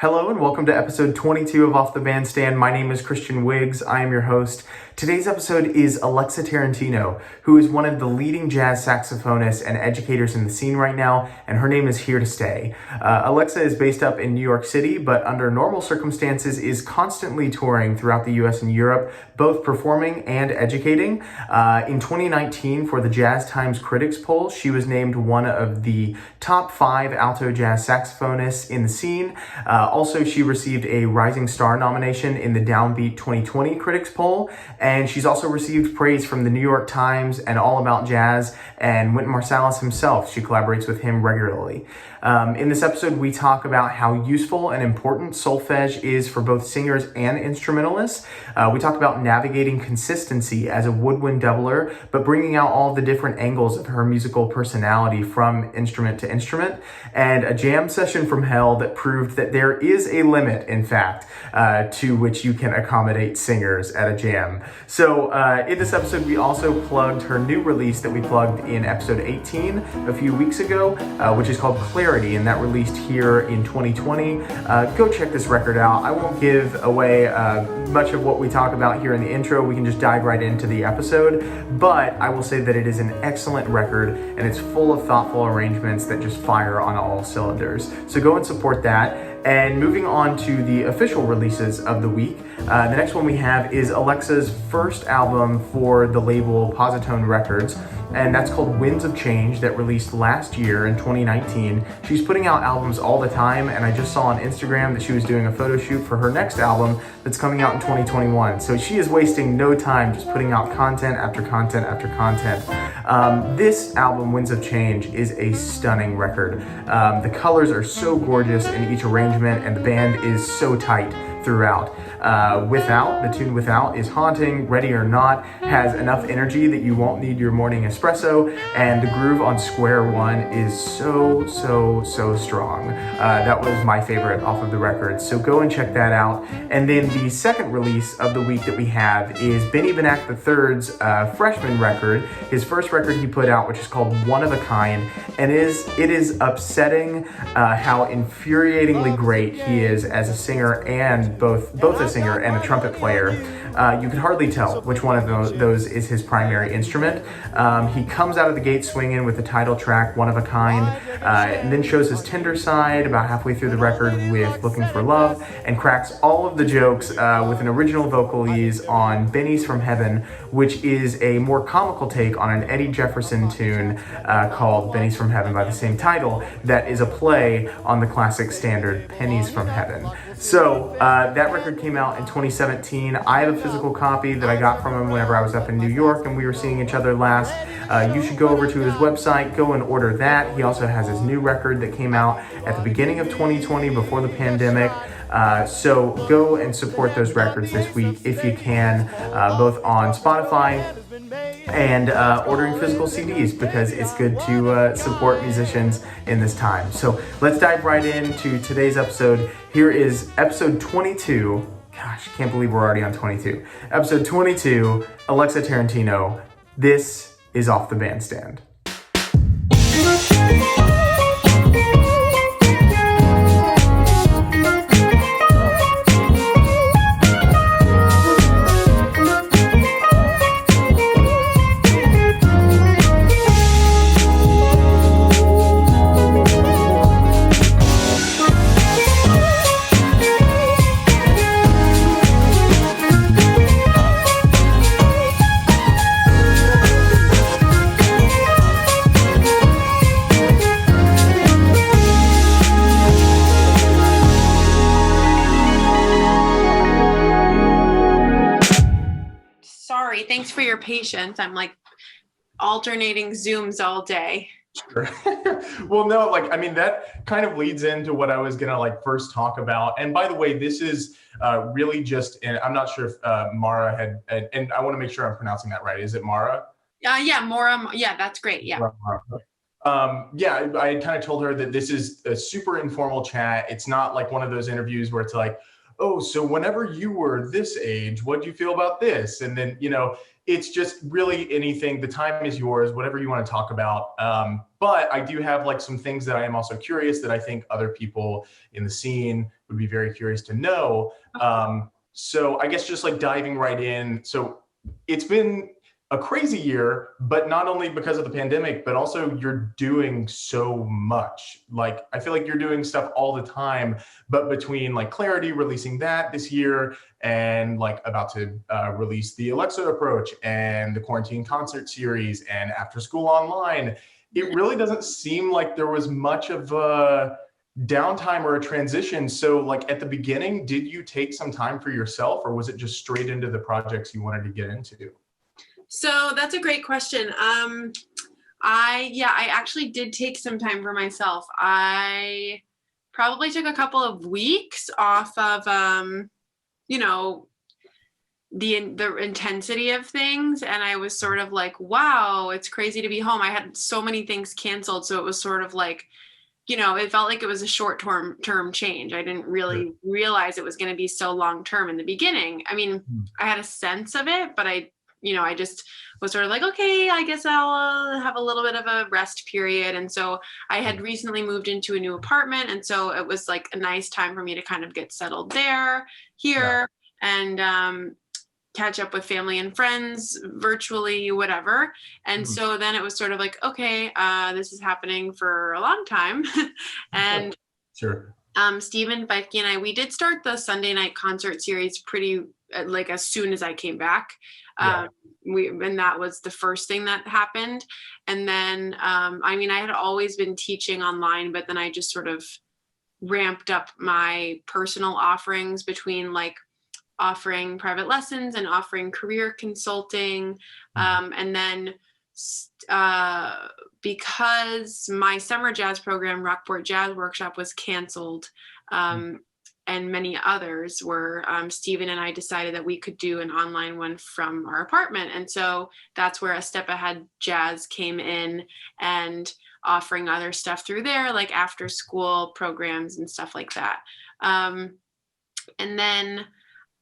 Hello and welcome to episode 22 of Off the Bandstand. My name is Christian Wiggs. I am your host. Today's episode is Alexa Tarantino, who is one of the leading jazz saxophonists and educators in the scene right now, and her name is here to stay. Alexa is based up in New York City, but under normal circumstances is constantly touring throughout the US and Europe, both performing and educating. In 2019, for the JazzTimes Critics Poll, she was named one of the top 5 alto jazz saxophonists in the scene. Also, she received a Rising Star nomination in the Downbeat 2020 Critics Poll, and she's also received praise from the New York Times and All About Jazz and Wynton Marsalis himself. She collaborates with him regularly. In this episode, we talk about how useful and important solfege is for both singers and instrumentalists. We talk about navigating consistency as a woodwind doubler, but bringing out all the different angles of her musical personality from instrument to instrument, and a jam session from hell that proved that there is a limit, in fact, to which you can accommodate singers at a jam. So in this episode, we also plugged her new release that we plugged in episode 18 a few weeks ago, which is called Clarity, and that released here in 2020. Go check this record out. I won't give away much of what we talk about here in the intro. We can just dive right into the episode, but I will say that it is an excellent record, and it's full of thoughtful arrangements that just fire on all cylinders. So go and support that. And moving on to the official releases of the week, the next one we have is Alexa's first album for the label Positone Records, and that's called Winds of Change, that released last year in 2019. She's putting out albums all the time, and I just saw on Instagram that she was doing a photo shoot for her next album that's coming out in 2021. So she is wasting no time just putting out content after content after content. This album, Winds of Change, is a stunning record. The colors are so gorgeous in each arrangement, and the band is so tight throughout. The tune Without is haunting. Ready or Not has enough energy that you won't need your morning espresso, and the groove on Square One is so strong. That was my favorite off of the record, so go and check that out. And then the second release of the week that we have is Benny Benack III's freshman record, his first record he put out, which is called One of a Kind, and it is upsetting how infuriatingly great he is as a singer, and both a singer and a trumpet player. You can hardly tell which one of those is his primary instrument. He comes out of the gate swinging with the title track, One of a Kind, and then shows his tender side about halfway through the record with Looking for Love, and cracks all of the jokes with an original vocalese on Benny's from Heaven, which is a more comical take on an Eddie Jefferson tune called Benny's from Heaven by the same title, that is a play on the classic standard Pennies from Heaven. So that record came out in 2017. I have a physical copy that I got from him whenever I was up in New York and we were seeing each other last. You should go over to his website, go and order that. He also has his new record that came out at the beginning of 2020 before the pandemic. So go and support those records this week if you can, both on Spotify and ordering physical CDs, because it's good to support musicians in this time. So let's dive right into today's episode. Here is episode 22. Gosh, can't believe we're already on 22. Episode 22, Alexa Tarantino. This is Off the Bandstand. Thanks for your patience. I'm like alternating Zooms all day. Sure. Well, no, that kind of leads into what I was gonna first talk about. And by the way, this is really just, and I'm not sure if Mara had, and I want to make sure I'm pronouncing that right. Is it Mara? Yeah, Mara. Yeah, that's great. Yeah. I kind of told her that this is a super informal chat. It's not like one of those interviews where it's like, oh, so whenever you were this age, what do you feel about this? And then, it's just really anything. The time is yours, whatever you want to talk about. But I do have like some things that I am also curious that I think other people in the scene would be very curious to know. So I guess just like diving right in. So it's been a crazy year, but not only because of the pandemic, but also you're doing so much. Like, I feel like you're doing stuff all the time, but between like Clarity releasing that this year and like about to release the Alexa approach and the quarantine concert series and after school online, it really doesn't seem like there was much of a downtime or a transition. So like at the beginning, did you take some time for yourself, or was it just straight into the projects you wanted to get into? So that's a great question. I actually did take some time for myself. I probably took a couple of weeks off of, the intensity of things. And I was sort of like, wow, it's crazy to be home. I had so many things canceled. So it was sort of like, it felt like it was a short-term change. I didn't really realize it was going to be so long-term in the beginning. I mean, I had a sense of it, but I just was sort of like, okay, I guess I'll have a little bit of a rest period. And so I had recently moved into a new apartment. And so it was like a nice time for me to kind of get settled here, and catch up with family and friends virtually, whatever. And so then it was sort of like, okay, this is happening for a long time. And Sure. Stephen Feifke and I, we did start the Sunday night concert series pretty like as soon as I came back. And that was the first thing that happened. And then, I had always been teaching online, but then I just sort of ramped up my personal offerings between like offering private lessons and offering career consulting. And then because my summer jazz program, Rockport Jazz Workshop, was canceled, and many others were, Stephen and I decided that we could do an online one from our apartment. And so that's where A Step Ahead Jazz came in, and offering other stuff through there, like after school programs and stuff like that. And then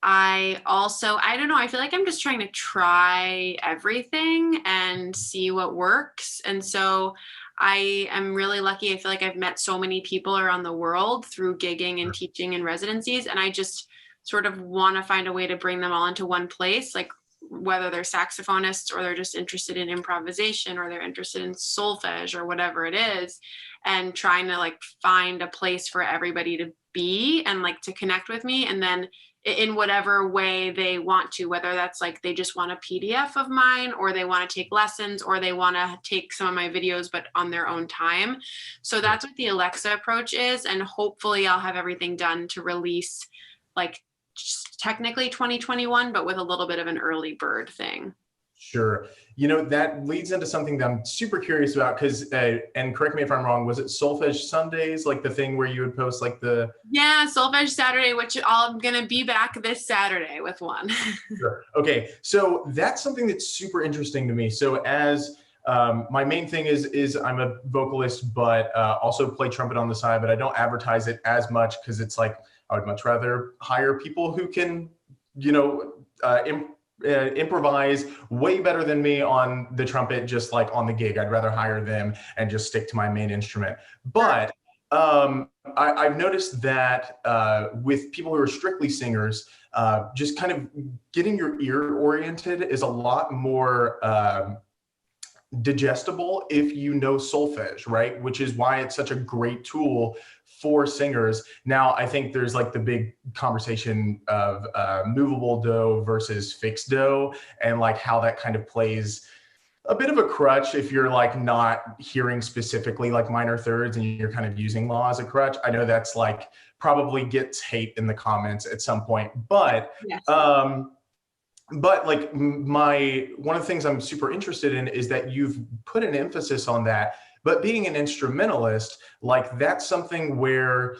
I don't know, I feel like I'm just trying to try everything and see what works. And so I am really lucky. I feel like I've met so many people around the world through gigging and teaching and residencies. And I just sort of want to find a way to bring them all into one place, like whether they're saxophonists or they're just interested in improvisation or they're interested in solfege or whatever it is, and trying to like find a place for everybody to be and like to connect with me. And then in whatever way they want to, whether that's like they just want a PDF of mine, or they want to take lessons, or they want to take some of my videos, but on their own time. So that's what the Alexa approach is. And hopefully I'll have everything done to release like technically 2021, but with a little bit of an early bird thing. Sure. That leads into something that I'm super curious about because, and correct me if I'm wrong, was it Solfege Sundays, like the thing where you would post like the... Yeah, Solfege Saturday, which I'm going to be back this Saturday with one. Sure. Okay. So that's something that's super interesting to me. So as my main thing is I'm a vocalist, but also play trumpet on the side, but I don't advertise it as much because it's like, I would much rather hire people who can, improvise way better than me on the trumpet, just like on the gig. I'd rather hire them and just stick to my main instrument. But I've noticed that with people who are strictly singers, just kind of getting your ear oriented is a lot more digestible if you know solfege, right? Which is why it's such a great tool for singers. Now, I think there's like the big conversation of movable do versus fixed do, and like how that kind of plays a bit of a crutch if you're like not hearing specifically like minor thirds and you're kind of using law as a crutch. I know that's like probably gets hate in the comments at some point, but Yes. But like one of the things I'm super interested in is that you've put an emphasis on that. But being an instrumentalist, like that's something where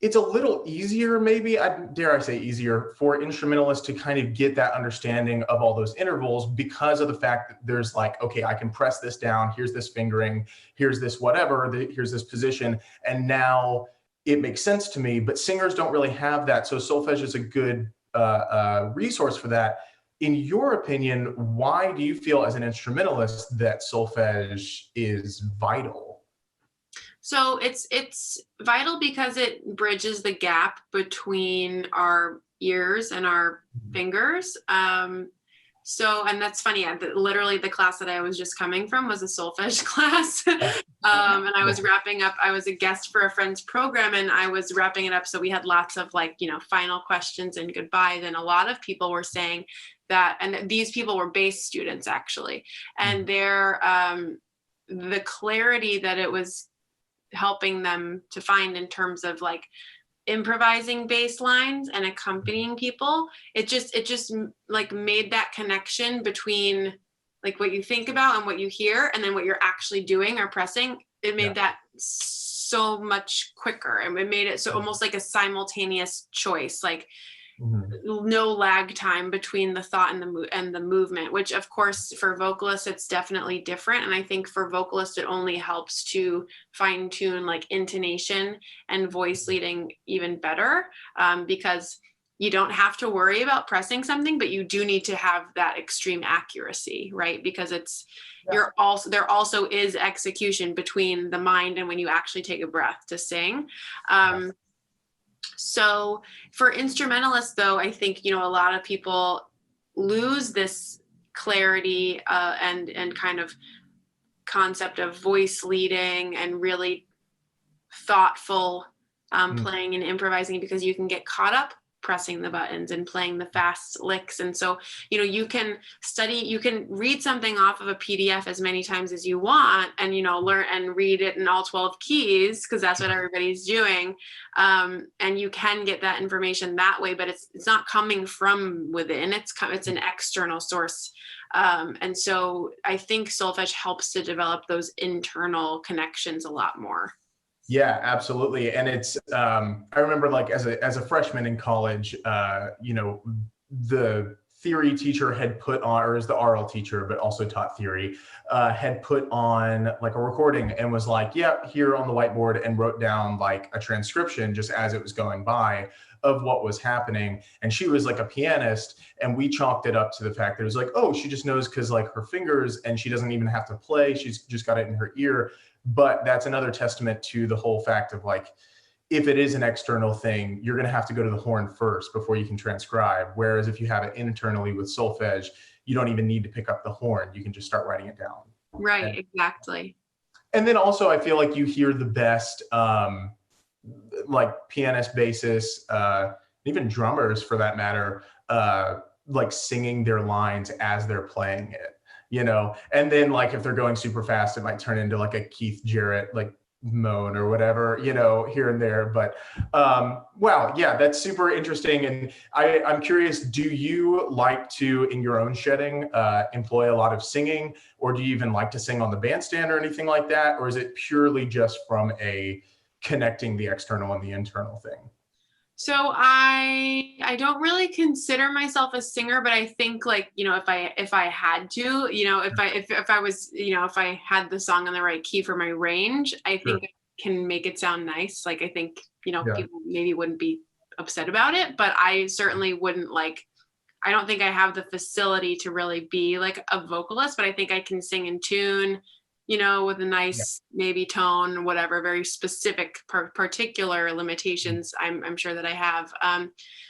it's a little easier, maybe, dare I say easier, for instrumentalists to kind of get that understanding of all those intervals because of the fact that there's like, okay, I can press this down, here's this fingering, here's this whatever, here's this position. And now it makes sense to me, but singers don't really have that. So solfege is a good resource for that. In your opinion, why do you feel as an instrumentalist that solfege is vital? So it's vital because it bridges the gap between our ears and our fingers. And that's funny. Literally, the class that I was just coming from was a solfege class. And I was wrapping up, I was a guest for a friend's program and I was wrapping it up. So we had lots of final questions and goodbyes. And a lot of people were saying that, and these people were bass students actually. And the clarity that it was helping them to find in terms of improvising bass lines and accompanying people, it just made that connection between what you think about and what you hear and then what you're actually doing or pressing. It made that so much quicker, and it made it so almost like a simultaneous choice, no lag time between the thought and the movement, which of course for vocalists it's definitely different. And I think for vocalists it only helps to fine tune intonation and voice leading even better, because you don't have to worry about pressing something, but you do need to have that extreme accuracy, right? Because there also is execution between the mind and when you actually take a breath to sing. So for instrumentalists, though, I think, a lot of people lose this clarity and kind of concept of voice leading and really thoughtful playing and improvising, because you can get caught up pressing the buttons and playing the fast licks. And so, you can read something off of a PDF as many times as you want and, learn and read it in all 12 keys, because that's what everybody's doing. And you can get that information that way, but it's not coming from within, it's an external source. And so I think solfege helps to develop those internal connections a lot more. Yeah, absolutely. And it's, I remember as a freshman in college, the theory teacher had put on, or is the RL teacher, but also taught theory, had put on a recording and was here on the whiteboard, and wrote down a transcription just as it was going by of what was happening. And she was a pianist, and we chalked it up to the fact that it was oh, she just knows because her fingers, and she doesn't even have to play. She's just got it in her ear. But that's another testament to the whole fact of if it is an external thing, you're going to have to go to the horn first before you can transcribe. Whereas if you have it internally with solfege, you don't even need to pick up the horn. You can just start writing it down. Right, exactly. And then also I feel you hear the best pianists, bassists, even drummers for that matter, singing their lines as they're playing it. And then if they're going super fast, it might turn into a Keith Jarrett moan or whatever, here and there. But wow, yeah, that's super interesting. And I'm curious, do you like to, in your own shedding, employ a lot of singing, or do you even like to sing on the bandstand or anything like that? Or is it purely just from a connecting the external and the internal thing? So I don't really consider myself a singer, but I think if I had to, if I was, if I had the song on the right key for my range, I think I can make it sound nice. I think, people maybe wouldn't be upset about it, but I certainly wouldn't I don't think I have the facility to really be a vocalist, but I think I can sing in tune, with a nice maybe tone, whatever, very specific particular limitations I'm sure that I have.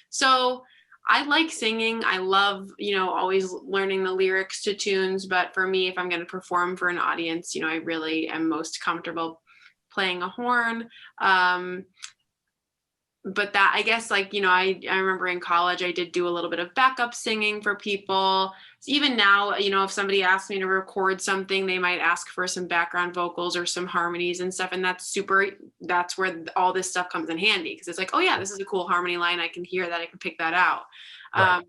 So I like singing. I love, always learning the lyrics to tunes. But for me, if I'm going to perform for an audience, I really am most comfortable playing a horn. But that, I guess, I remember in college, I did do a little bit of backup singing for people. So even now, if somebody asks me to record something, they might ask for some background vocals or some harmonies and stuff. And that's where all this stuff comes in handy, because it's oh yeah, this is a cool harmony line. I can hear that. I can pick that out. Right.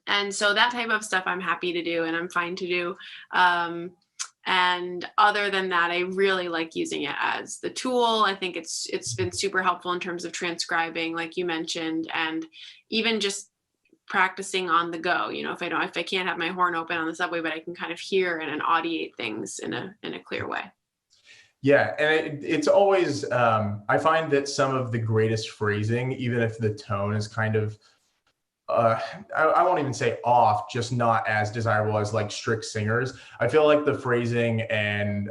And so that type of stuff I'm happy to do and I'm fine to do. And other than that, I really like using it as the tool. I think it's been super helpful in terms of transcribing, like you mentioned, and even just practicing on the go. If I can't have my horn open on the subway, but I can kind of hear and audiate things in a clear way. Yeah, and it's always, I find that some of the greatest phrasing, even if the tone is kind of, I won't even say off, just not as desirable as like strict singers. I feel like the phrasing and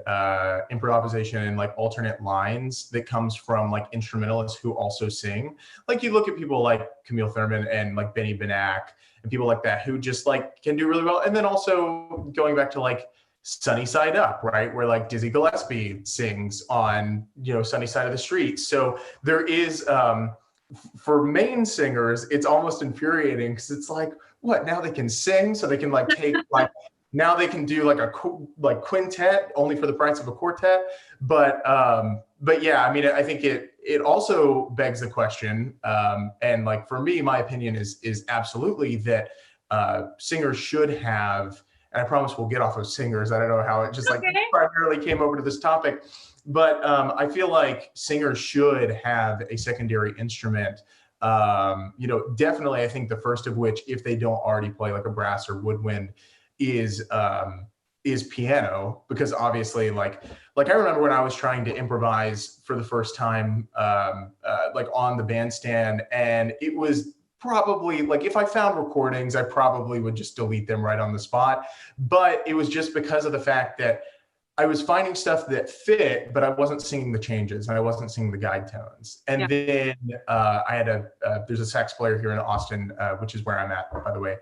improvisation and like alternate lines that comes from like instrumentalists who also sing, like you look at people like Camille Thurman and like Benny Benack and people like that who just like can do really well. And then also going back to like Sunny Side Up, right? Where like Dizzy Gillespie sings on, Sunny Side of the Street. So there is, for main singers, it's almost infuriating because it's like, what? Now they can sing, so they can like take like, now they can do like a quintet only for the price of a quartet. But yeah, I mean, I think it also begs the question, and like for me, my opinion is absolutely that singers should have. And I promise we'll get off of singers. I don't know how it just like primarily came over to this topic, but I feel like singers should have a secondary instrument. Definitely, I think the first of which, if they don't already play like a brass or woodwind, is piano, because obviously, like I remember when I was trying to improvise for the first time, like on the bandstand, and it was probably like if I found recordings, I probably would just delete them right on the spot. But it was just because of the fact that I was finding stuff that fit, but I wasn't singing the changes and I wasn't singing the guide tones. And then I had there's a sax player here in Austin, which is where I'm at, by the way,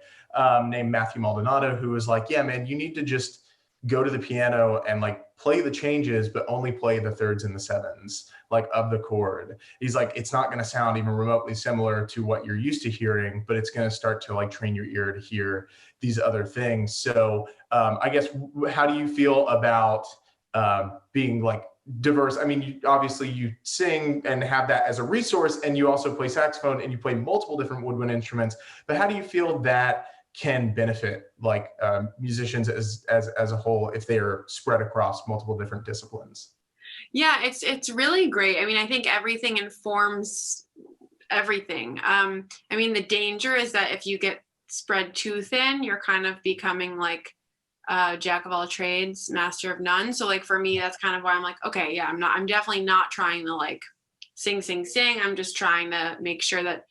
named Matthew Maldonado, who was like, yeah, man, you need to just go to the piano and like play the changes, but only play the thirds and the sevens, like of the chord. He's like, it's not going to sound even remotely similar to what you're used to hearing, but it's going to start to like train your ear to hear these other things. So I guess, how do you feel about being like diverse? I mean, obviously you sing and have that as a resource, and you also play saxophone and you play multiple different woodwind instruments, but how do you feel that can benefit like musicians as a whole if they are spread across multiple different disciplines? Yeah, it's really great. I mean, I think everything informs everything. I mean, the danger is that if you get spread too thin, you're kind of becoming like jack of all trades, master of none. So like for me, that's kind of why I'm like, okay, yeah, I'm definitely not trying to like sing. I'm just trying to make sure that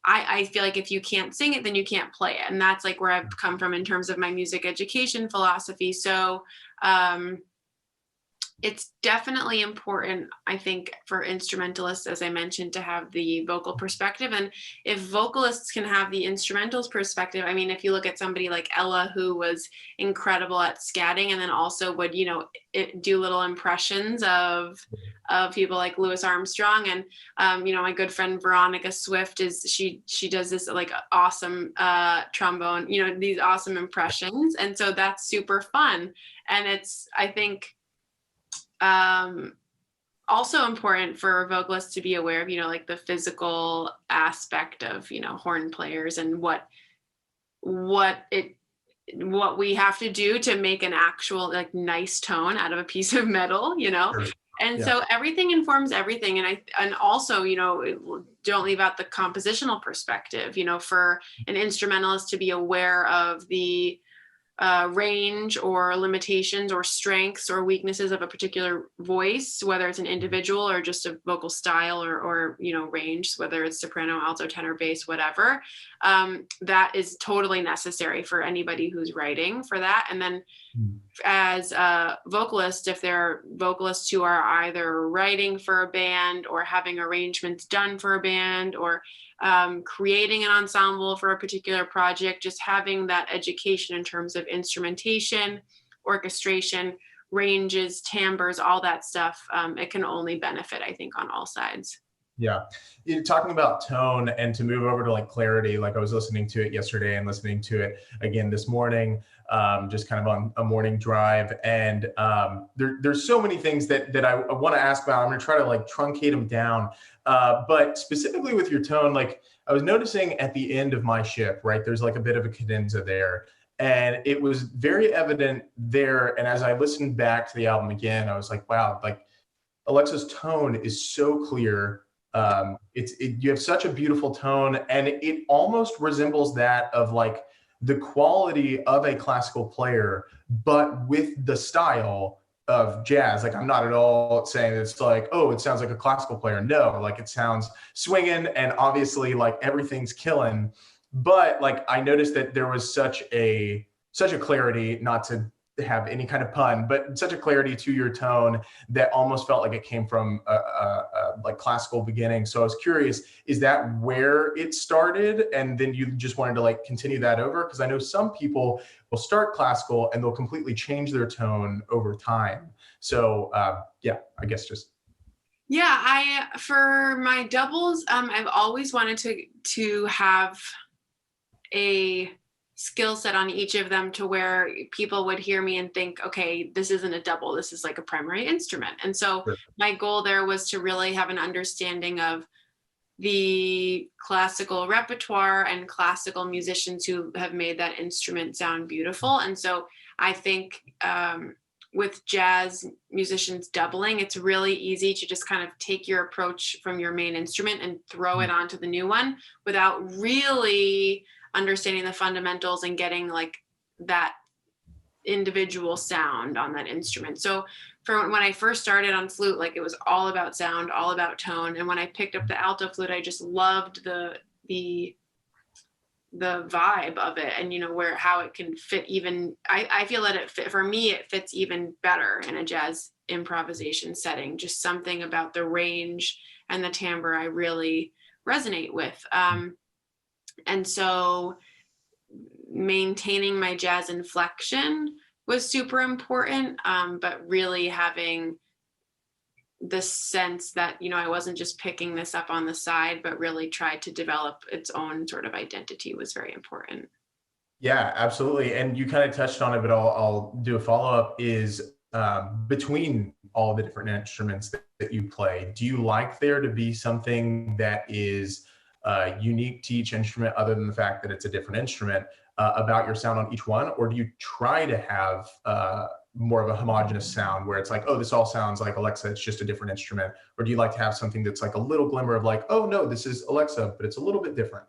I feel like if you can't sing it, then you can't play it. And that's like where I've come from in terms of my music education philosophy. So it's definitely important, I think, for instrumentalists, as I mentioned, to have the vocal perspective. And if vocalists can have the instrumentals perspective, I mean, if you look at somebody like Ella, who was incredible at scatting and then also would, do little impressions of people like Louis Armstrong. And, my good friend Veronica Swift she does this like awesome trombone, these awesome impressions. And so that's super fun. And it's, I think, also important for vocalists to be aware of, like the physical aspect of, horn players and what we have to do to make an actual like nice tone out of a piece of metal, Sure. And Yeah. so everything informs everything. And also, don't leave out the compositional perspective, for an instrumentalist to be aware of the range or limitations or strengths or weaknesses of a particular voice, whether it's an individual or just a vocal style or range, whether it's soprano, alto, tenor, bass, whatever. That is totally necessary for anybody who's writing for that. And then as a vocalist, if there are vocalists who are either writing for a band or having arrangements done for a band or creating an ensemble for a particular project, just having that education in terms of instrumentation, orchestration, ranges, timbres, all that stuff, it can only benefit, I think, on all sides. Yeah. You're talking about tone, and to move over to like clarity, like I was listening to it yesterday and listening to it again this morning, just kind of on a morning drive. And there's so many things that I want to ask about. I'm going to try to like truncate them down. But specifically with your tone, like I was noticing at the end of My Ship, right, there's like a bit of a cadenza there. And it was very evident there. And as I listened back to the album again, I was like, wow, like Alexa's tone is so clear. You have such a beautiful tone, and it almost resembles that of like the quality of a classical player, but with the style of jazz. Like, I'm not at all saying it's like, oh, it sounds like a classical player. No, like it sounds swinging, and obviously like everything's killing. But like I noticed that there was such a clarity, not to have any kind of pun, but such a clarity to your tone that almost felt like it came from a like classical beginning. So I was curious, is that where it started, and then you just wanted to like continue that over? Because I know some people will start classical and they'll completely change their tone over time. So yeah, I guess just. Yeah, for my doubles, I've always wanted to have a skill set on each of them to where people would hear me and think, okay, this isn't a double, this is like a primary instrument. And so Sure. my goal there was to really have an understanding of the classical repertoire and classical musicians who have made that instrument sound beautiful. And so I think with jazz musicians doubling, it's really easy to just kind of take your approach from your main instrument and throw it onto the new one without really understanding the fundamentals and getting like that individual sound on that instrument. So for when I first started on flute, like it was all about sound, all about tone. And when I picked up the alto flute, I just loved the vibe of it, and how it can fit. Even I feel that for me it fits even better in a jazz improvisation setting. Just something about the range and the timbre I really resonate with. And so maintaining my jazz inflection was super important, but really having the sense that, I wasn't just picking this up on the side, but really tried to develop its own sort of identity was very important. Yeah, absolutely. And you kind of touched on it, but I'll do a follow-up is between all the different instruments that you play, do you like there to be something that is unique to each instrument, other than the fact that it's a different instrument, about your sound on each one? Or do you try to have more of a homogenous sound where it's like, oh, this all sounds like Alexa, it's just a different instrument? Or do you like to have something that's like a little glimmer of like, oh no, this is Alexa, but it's a little bit different?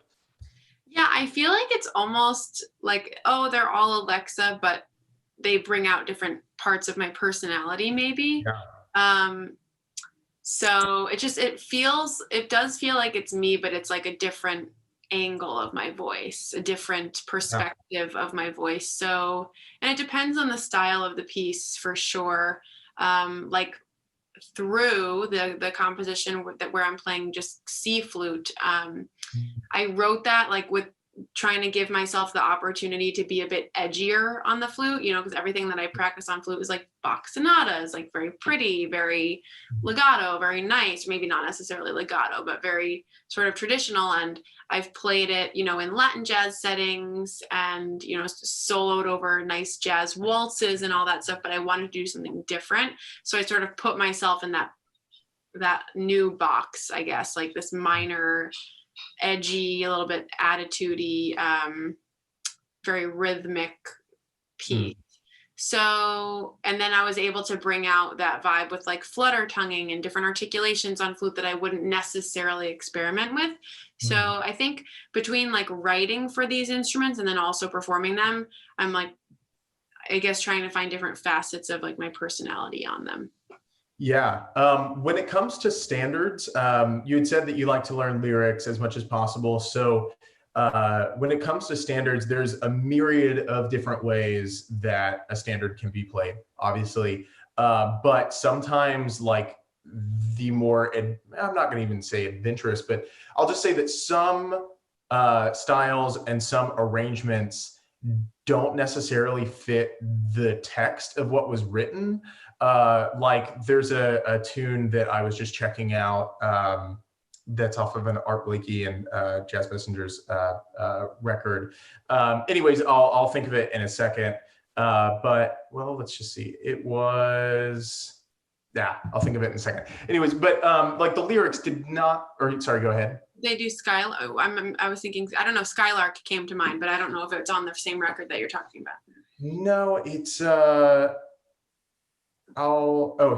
Yeah, I feel like it's almost like, oh, they're all Alexa, but they bring out different parts of my personality maybe. Yeah. So it does feel like it's me, but it's like a different angle of my voice, a different perspective of my voice. So, and it depends on the style of the piece for sure. Like through the composition where I'm playing just C flute, I wrote that like with trying to give myself the opportunity to be a bit edgier on the flute, because everything that I practice on flute is like Bach sonatas, like very pretty, very legato, very nice, maybe not necessarily legato, but very sort of traditional. And I've played it, in Latin jazz settings and, soloed over nice jazz waltzes and all that stuff, but I wanted to do something different. So I sort of put myself in that new box, I guess, like this minor, edgy, a little bit attitude-y, very rhythmic piece. So, and then I was able to bring out that vibe with like flutter tonguing and different articulations on flute that I wouldn't necessarily experiment with. So I think between like writing for these instruments and then also performing them, I'm like, I guess trying to find different facets of like my personality on them. Yeah. When it comes to standards, you had said that you like to learn lyrics as much as possible. So when it comes to standards, there's a myriad of different ways that a standard can be played, obviously. But sometimes like the more, I'm not going to even say adventurous, but I'll just say that some styles and some arrangements don't necessarily fit the text of what was written. Like there's a tune that I was just checking out that's off of an Art Blakey and Jazz Messengers record. Anyways, I'll think of it in a second. But well, let's just see. It was, yeah, I'll think of it in a second. Anyways, but like the lyrics did not, or sorry, go ahead. They do Skylark. I was thinking, I don't know, Skylark came to mind, but I don't know if it's on the same record that you're talking about. No, it's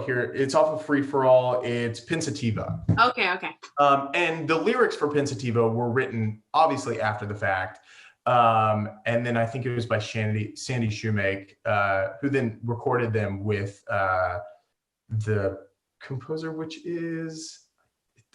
here, it's off of Free for All. It's Pensativa. Okay. And the lyrics for Pensativa were written obviously after the fact, And then I think it was by Sandy Shoemake, who then recorded them with the composer, which is,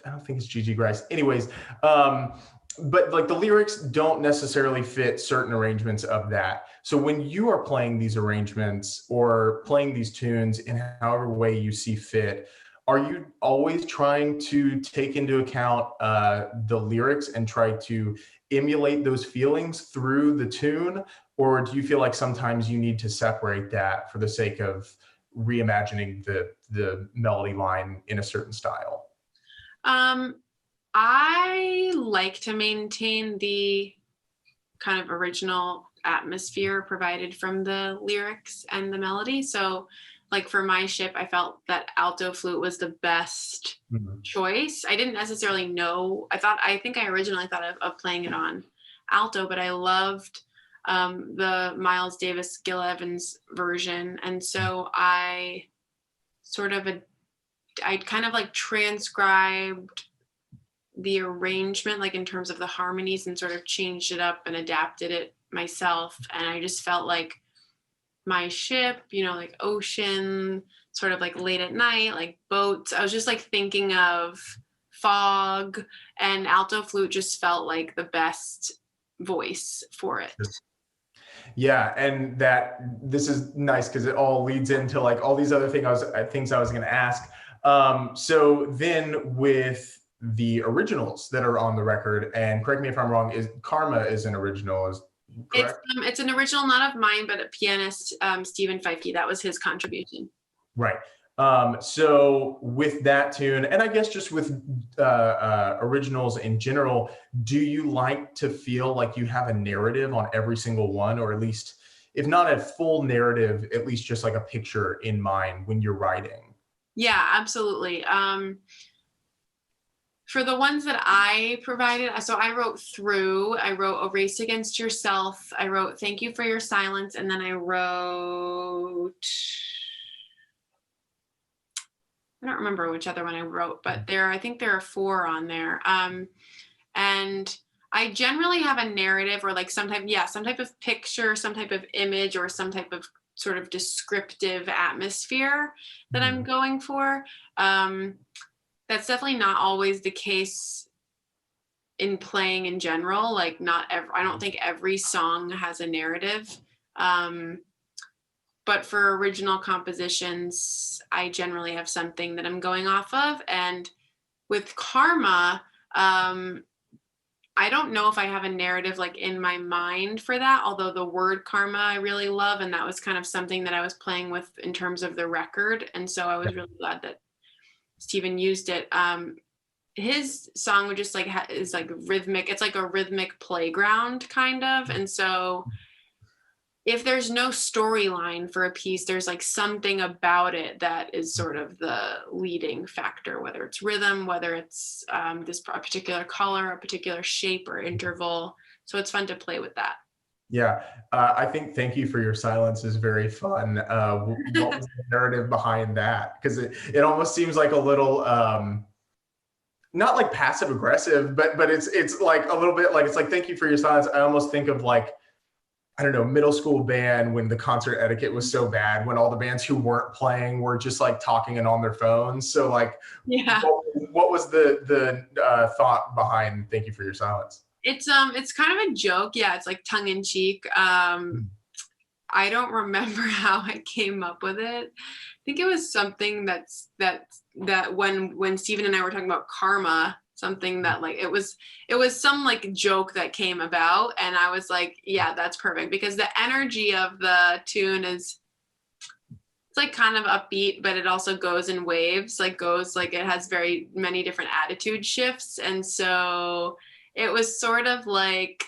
I don't think it's Gigi Grice. Anyways, but like the lyrics don't necessarily fit certain arrangements of that. So when you are playing these arrangements or playing these tunes in however way you see fit, are you always trying to take into account the lyrics and try to emulate those feelings through the tune? Or do you feel like sometimes you need to separate that for the sake of reimagining the melody line in a certain style? I like to maintain the kind of original atmosphere provided from the lyrics and the melody. So like for my ship, I felt that alto flute was the best choice. I didn't necessarily know. I think I originally thought of playing it on alto, but I loved the Miles Davis Gil Evans version. And so I kind of like transcribed the arrangement, like in terms of the harmonies, and sort of changed it up and adapted it myself. And I just felt like my ship, like ocean, sort of like late at night, like boats. I was just like thinking of fog, and alto flute just felt like the best voice for it. Yeah, and this is nice because it all leads into like all these other things I was going to ask. So then with the originals that are on the record, and correct me if I'm wrong, is Karma is an original, is correct? It's an original, not of mine, but a pianist, Stephen Feifke. That was his contribution. Right. So with that tune, and I guess just with originals in general, do you like to feel like you have a narrative on every single one, or at least, if not a full narrative, at least just like a picture in mind when you're writing? Yeah, absolutely. For the ones that I provided, so I wrote A Race Against Yourself, I wrote Thank You for Your Silence, and then I wrote, I don't remember which other one I wrote, but I think there are 4 on there. And I generally have a narrative or like some type of picture, some type of image, or some type of sort of descriptive atmosphere that I'm going for. That's definitely not always the case in playing in general. Like I don't think every song has a narrative. But for original compositions, I generally have something that I'm going off of. And with Karma, I don't know if I have a narrative like in my mind for that, although the word karma I really love, and that was kind of something that I was playing with in terms of the record. And so I was really glad that Stephen used it. His song would just like is like rhythmic. It's like a rhythmic playground kind of. And so if there's no storyline for a piece, there's like something about it that is sort of the leading factor, whether it's rhythm, whether it's this particular color, a particular shape or interval. So it's fun to play with that. Yeah, I think Thank You for Your Silence is very fun. What was the narrative behind that? Because it almost seems like a little, not like passive aggressive, but it's like a little bit like, it's like Thank You for Your Silence. I almost think of like, I don't know, middle school band when the concert etiquette was so bad, when all the bands who weren't playing were just like talking and on their phones. So like, yeah, what was the thought behind Thank You for Your Silence? It's kind of a joke. Yeah, it's like tongue in cheek. I don't remember how I came up with it. I think it was something that when Stephen and I were talking about karma, something that like it was some like joke that came about, and I was like, yeah, that's perfect, because the energy of the tune it's like kind of upbeat, but it also goes in waves, like it has very many different attitude shifts. And so it was sort of like,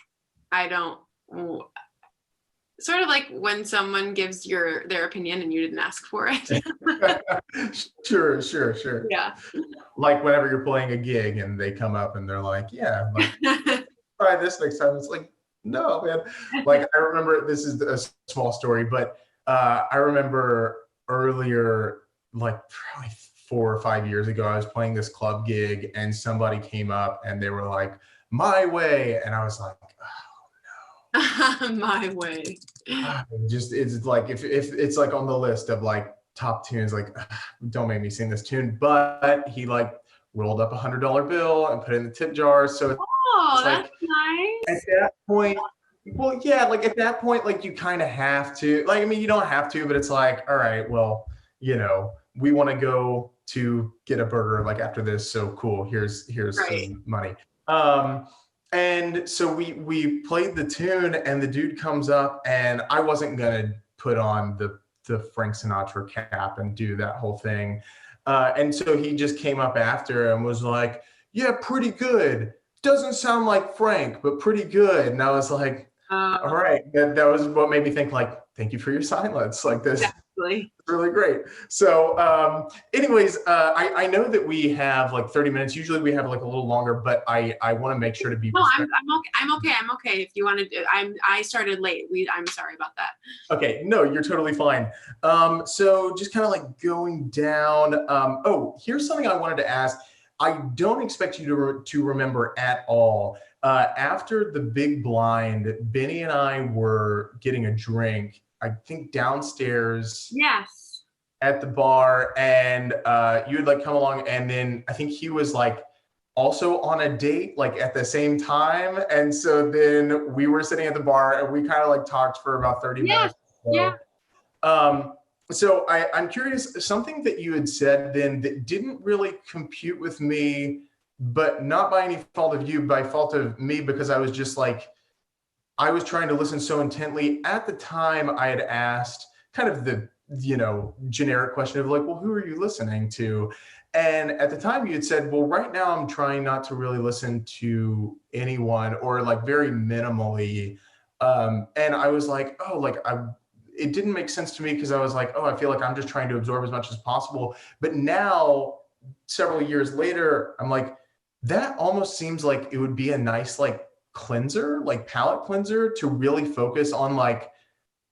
sort of like when someone gives their opinion and you didn't ask for it. Sure. Yeah. Like whenever you're playing a gig and they come up and they're like, yeah, like, try this next time. It's like, no, man. Like I remember, this is a small story, but I remember earlier, like probably 4 or 5 years ago, I was playing this club gig and somebody came up and they were like, my way. And I was like, oh My way. Just, it's like, if it's like on the list of like top tunes, like, don't make me sing this tune, but he like rolled up $100 bill and put it in the tip jar. So Oh, it's that's like, nice. at that point, well, yeah, like at that point, like you kind of have to, like, I mean, you don't have to, but it's like, all right, well, we want to go to get a burger like after this. So cool. Here's Right. some money. And so we played the tune, and the dude comes up, and I wasn't gonna put on the Frank Sinatra cap and do that whole thing. And so he just came up after and was like, "Yeah, pretty good. Doesn't sound like Frank, but pretty good." And I was like, all right, that was what made me think, like, thank you for your silence. Like, this Exactly. really great. So anyways, I know that we have like 30 minutes. Usually we have like a little longer, but I want to make sure to be No, respectful. I'm okay. If you want to, I started late. I'm sorry about that. Okay, no, you're totally fine. So just kind of like going down. Oh, here's something I wanted to ask. I don't expect you to remember at all. After the big blind, Benny and I were getting a drink, I think downstairs. Yes. At the bar, and you would like come along, and then I think he was like also on a date like at the same time, and so then we were sitting at the bar and we kind of like talked for about 30 minutes. So, Yeah. So I'm curious, something that you had said then that didn't really compute with me, but not by any fault of you, by fault of me, because I was just like, I was trying to listen so intently. At the time, I had asked kind of the generic question of like, well, who are you listening to? And at the time you had said, well, right now I'm trying not to really listen to anyone, or like very minimally. And I was like, oh, like it didn't make sense to me, because I was like, oh, I feel like I'm just trying to absorb as much as possible. But now, several years later, I'm like, that almost seems like it would be a nice like cleanser, like palate cleanser, to really focus on like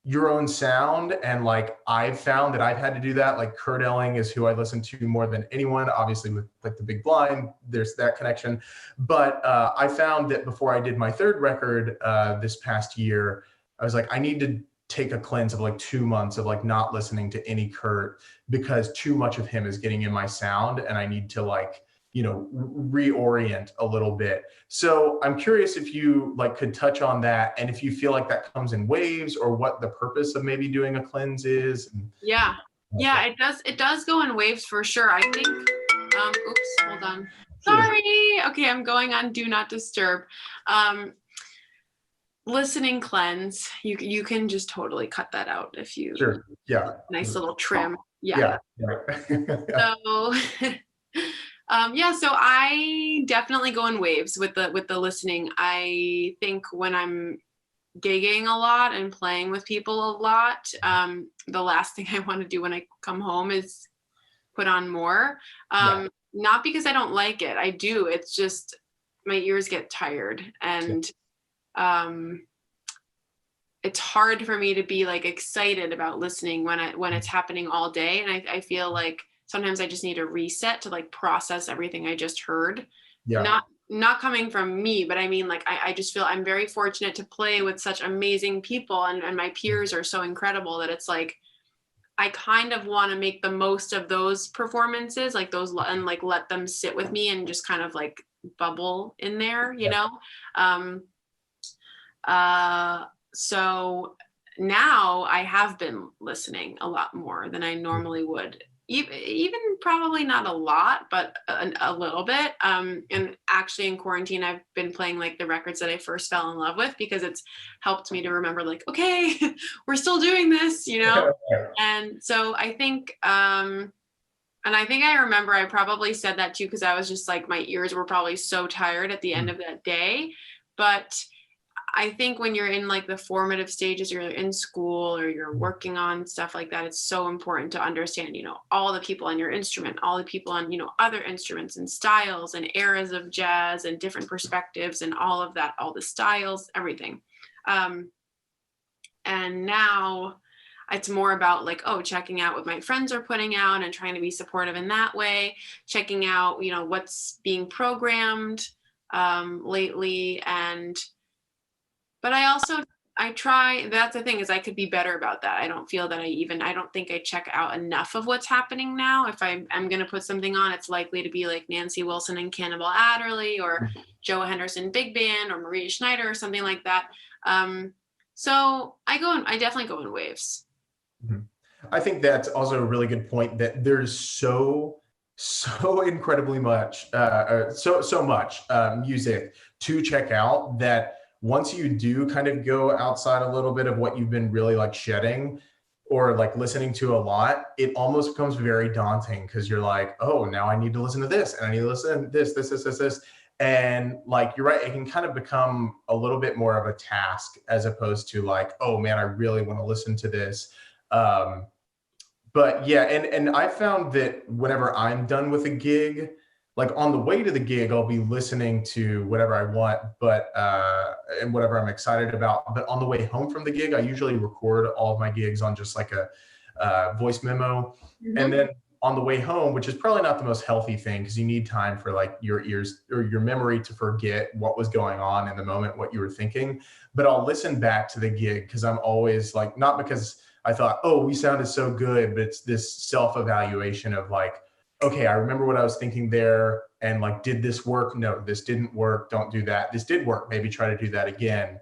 your own sound. And like, I've found that I've had to do that. Like, Kurt Elling is who I listen to more than anyone, obviously with like the big blind, there's that connection. But I found that before I did my third record this past year, I was like, I need to take a cleanse of like 2 months of like not listening to any Kurt, because too much of him is getting in my sound, and I need to like, reorient a little bit. So I'm curious if you like could touch on that, and if you feel like that comes in waves, or what the purpose of maybe doing a cleanse is. Yeah, it does go in waves for sure. I think, oops, hold on. Sorry. Okay, I'm going on do not disturb. Listening cleanse, you can just totally cut that out if you. Sure. Yeah. Nice little trim. Yeah. So so I definitely go in waves with the listening. I think when I'm gigging a lot and playing with people a lot, the last thing I want to do when I come home is put on more. Not because I don't like it. I do. It's just my ears get tired, and it's hard for me to be like excited about listening when it's happening all day. And I feel like sometimes I just need a reset to like process everything I just heard. Not coming from me, but I mean, like, I just feel I'm very fortunate to play with such amazing people, and my peers are so incredible that it's like, I kind of want to make the most of those performances, like those, and like let them sit with me and just kind of like bubble in there, So now I have been listening a lot more than I normally would. Even probably not a lot, but a little bit. And actually in quarantine, I've been playing like the records that I first fell in love with, because it's helped me to remember like, okay, we're still doing this, And so I think, and I think I remember I probably said that too, because I was just like, my ears were probably so tired at the end of that day. But I think when you're in like the formative stages, you're in school or you're working on stuff like that, it's so important to understand, all the people on your instrument, all the people on, other instruments and styles and eras of jazz and different perspectives and all of that, all the styles, everything. And now it's more about like, checking out what my friends are putting out and trying to be supportive in that way, checking out, what's being programmed lately, and But I try, that's the thing, is I could be better about that. I don't feel that I don't think I check out enough of what's happening now. If I'm going to put something on, it's likely to be like Nancy Wilson and Cannibal Adderley, or Joe Henderson Big Band, or Maria Schneider, or something like that. So I definitely go in waves. Mm-hmm. I think that's also a really good point, that there's so incredibly much, so much music to check out, that once you do kind of go outside a little bit of what you've been really like shedding or like listening to a lot, it almost becomes very daunting, because you're like, oh, now I need to listen to this, and I need to listen to this. And like, you're right, it can kind of become a little bit more of a task, as opposed to like, oh man, I really want to listen to this. But yeah, and I found that whenever I'm done with a gig, like on the way to the gig, I'll be listening to whatever I want, but and whatever I'm excited about. But on the way home from the gig, I usually record all of my gigs on just like a voice memo. Mm-hmm. And then on the way home, which is probably not the most healthy thing, because you need time for like your ears or your memory to forget what was going on in the moment, what you were thinking. But I'll listen back to the gig, because I'm always like, not because I thought, oh, we sounded so good, but it's this self-evaluation of like, okay, I remember what I was thinking there, and like, did this work? No, this didn't work. Don't do that. This did work. Maybe try to do that again.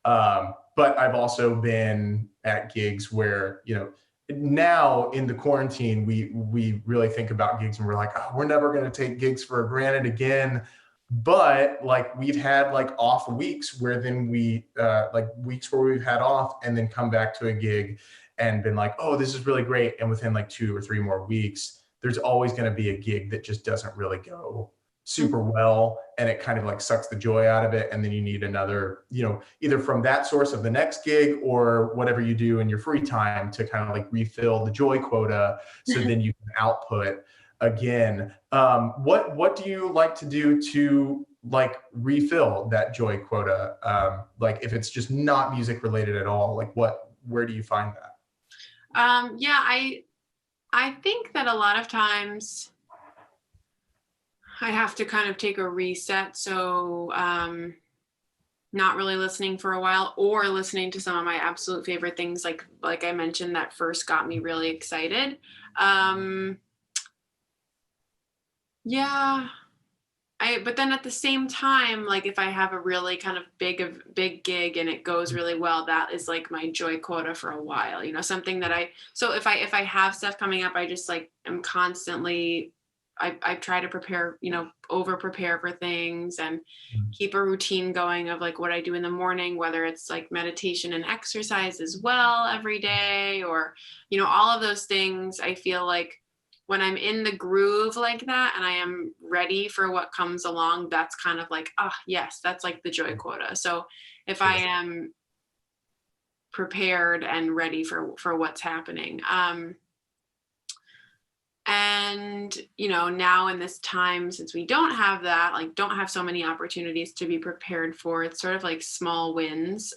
But I've also been at gigs where, you know, now in the quarantine, we really think about gigs, and we're like, oh, we're never going to take gigs for granted again. But like, we've had like off weeks where then like weeks where we've had off and then come back to a gig and been like, oh, this is really great. And within like 2 or 3 more weeks, there's always going to be a gig that just doesn't really go super well, and it kind of like sucks the joy out of it. And then you need another, you know, either from that source of the next gig, or whatever you do in your free time to kind of like refill the joy quota, so then you can output again. What do you like to do to like refill that joy quota? Like, if it's just not music related at all, like where do you find that? Yeah, I think that a lot of times I have to kind of take a reset. So not really listening for a while, or listening to some of my absolute favorite things, like I mentioned, that first got me really excited. Yeah. But then at the same time, like if I have a really kind of big gig and it goes really well, that is like my joy quota for a while, you know, something that so if I have stuff coming up, I just like am constantly, I try to prepare, you know, over prepare for things, and keep a routine going of like what I do in the morning, whether it's like meditation and exercise as well every day, or, you know, all of those things. I feel like when I'm in the groove like that and I am ready for what comes along, that's kind of like, yes, that's like the joy quota. So if I am prepared and ready for what's happening. And, you know, now in this time, since we don't have that, like don't have so many opportunities to be prepared for, it's sort of like small wins.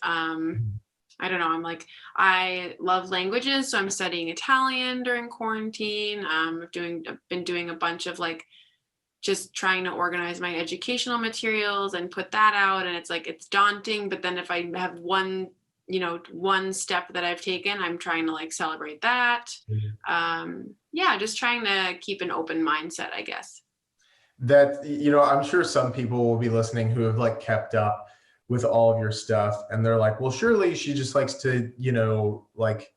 I don't know. I'm like, I love languages, so I'm studying Italian during quarantine. I've been doing a bunch of like, just trying to organize my educational materials and put that out. And it's like, it's daunting, but then if I have one step that I've taken, I'm trying to like celebrate that. Yeah, just trying to keep an open mindset, I guess. That, you know, I'm sure some people will be listening who have like kept up with all of your stuff, and they're like, well, surely she just likes to, you know, like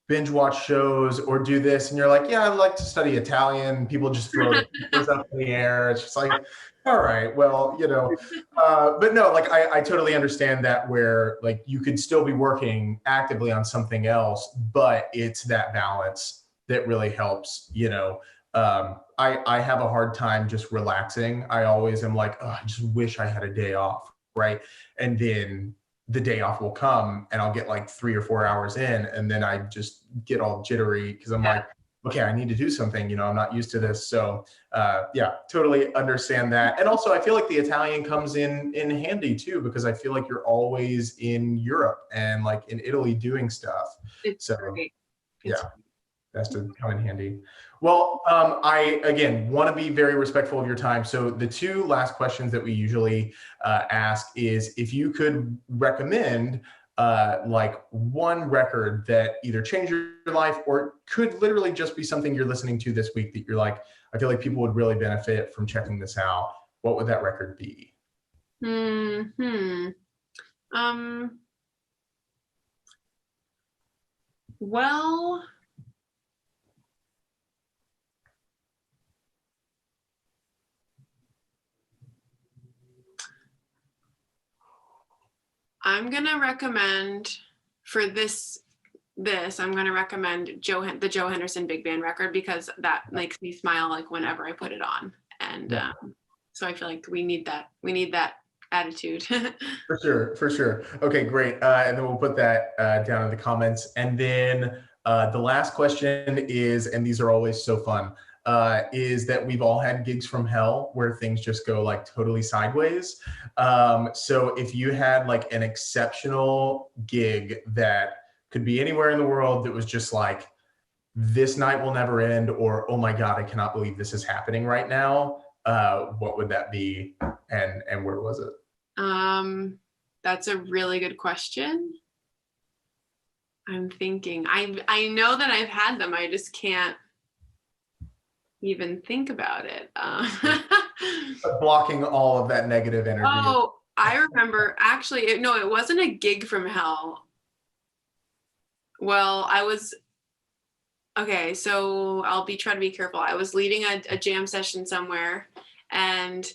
binge watch shows or do this. And you're like, yeah, I like to study Italian. People just throw those up in the air. It's just like, all right, well, you know, but no, like I totally understand that, where like you could still be working actively on something else, but it's that balance that really helps, you know. I have a hard time just relaxing. I always am like, oh, I just wish I had a day off, right? And then the day off will come and I'll get like 3 or 4 hours in, and then I just get all jittery because I'm like, okay, I need to do something, you know, I'm not used to this. So yeah, totally understand that. And also I feel like the Italian comes in handy too, because I feel like you're always in Europe and like in Italy doing stuff. It's so great. Yeah, that's to come in handy. Well, I, again, want to be very respectful of your time. So the two last questions that we usually ask is if you could recommend like one record that either changed your life or could literally just be something you're listening to this week that you're like, I feel like people would really benefit from checking this out. What would that record be? Well, I'm gonna recommend for this I'm gonna recommend the Joe Henderson Big Band record because that makes me smile like whenever I put it on, and so I feel like we need that attitude. For sure. Okay, great. And then we'll put that down in the comments. And then the last question is, and these are always so fun, is that we've all had gigs from hell where things just go like totally sideways. So if you had like an exceptional gig that could be anywhere in the world that was just like, this night will never end, or, oh my God, I cannot believe this is happening right now, what would that be and where was it? That's a really good question. I'm thinking. I know that I've had them. I just can't even think about it. Blocking all of that negative energy. Oh, I remember. Actually, it wasn't a gig from hell. Well, okay, so I'll try to be careful. I was leading a jam session somewhere, and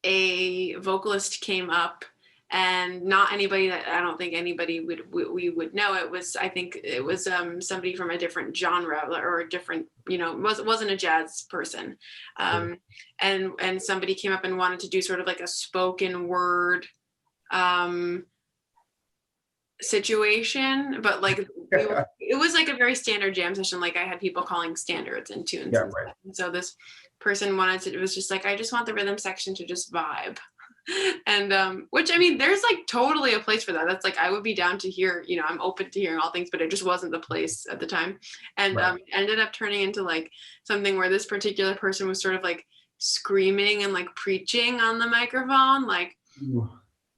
a vocalist came up, and not anybody that I don't think anybody we would know. I think it was somebody from a different genre or a different, wasn't a jazz person. And somebody came up and wanted to do sort of like a spoken word situation, but like it was like a very standard jam session. Like I had people calling standards and tunes. Yeah, and stuff. And so this person it was just like, I just want the rhythm section to just vibe. And which, I mean, there's like totally a place for that. That's like, I would be down to hear, I'm open to hearing all things, but it just wasn't the place at the time. And ended up turning into like something where this particular person was sort of like screaming and like preaching on the microphone, like blah,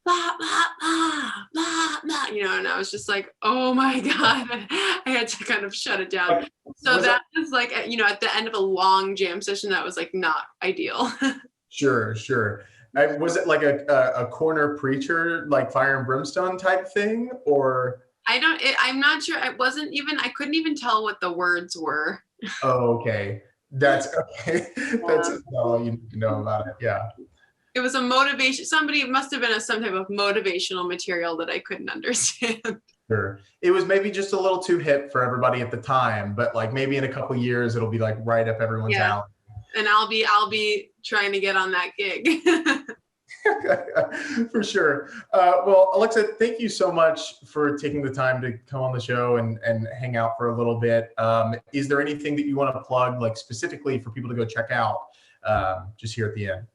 blah, blah, blah, blah, and I was just like, oh my God, I had to kind of shut it down. So that was like, at the end of a long jam session, that was like not ideal. Sure. Was it like a corner preacher, like fire and brimstone type thing, or? I'm not sure. I couldn't even tell what the words were. Oh, okay. That's okay. That's all you need to know about it. Yeah. It was a motivation. It must have been some type of motivational material that I couldn't understand. Sure. It was maybe just a little too hip for everybody at the time, but like maybe in a couple of years, it'll be like right up everyone's alley. And I'll be trying to get on that gig. For sure. Well, Alexa, thank you so much for taking the time to come on the show and hang out for a little bit. Is there anything that you want to plug, like specifically for people to go check out just here at the end?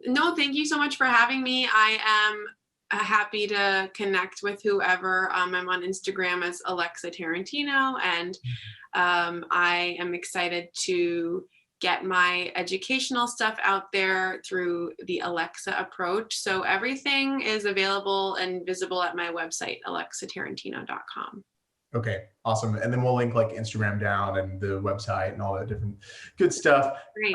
No, thank you so much for having me. I am happy to connect with whoever. I'm on Instagram as Alexa Tarantino, and I am excited to get my educational stuff out there through the Alexa approach. So everything is available and visible at my website, alexatarantino.com. Okay, awesome. And then we'll link like Instagram down and the website and all that different good stuff. Great.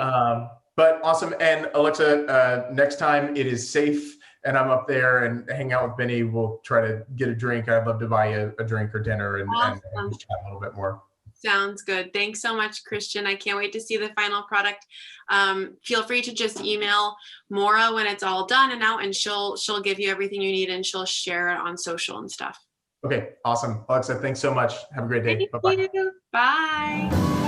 But awesome. And Alexa, next time it is safe and I'm up there and hang out with Benny, we'll try to get a drink. I'd love to buy you a drink or dinner and just chat a little bit more. Sounds good. Thanks so much, Christian. I can't wait to see the final product. Feel free to just email Maura when it's all done and out, and she'll give you everything you need, and she'll share it on social and stuff. Okay, awesome. Alexa, thanks so much. Have a great day. Thank you. Bye.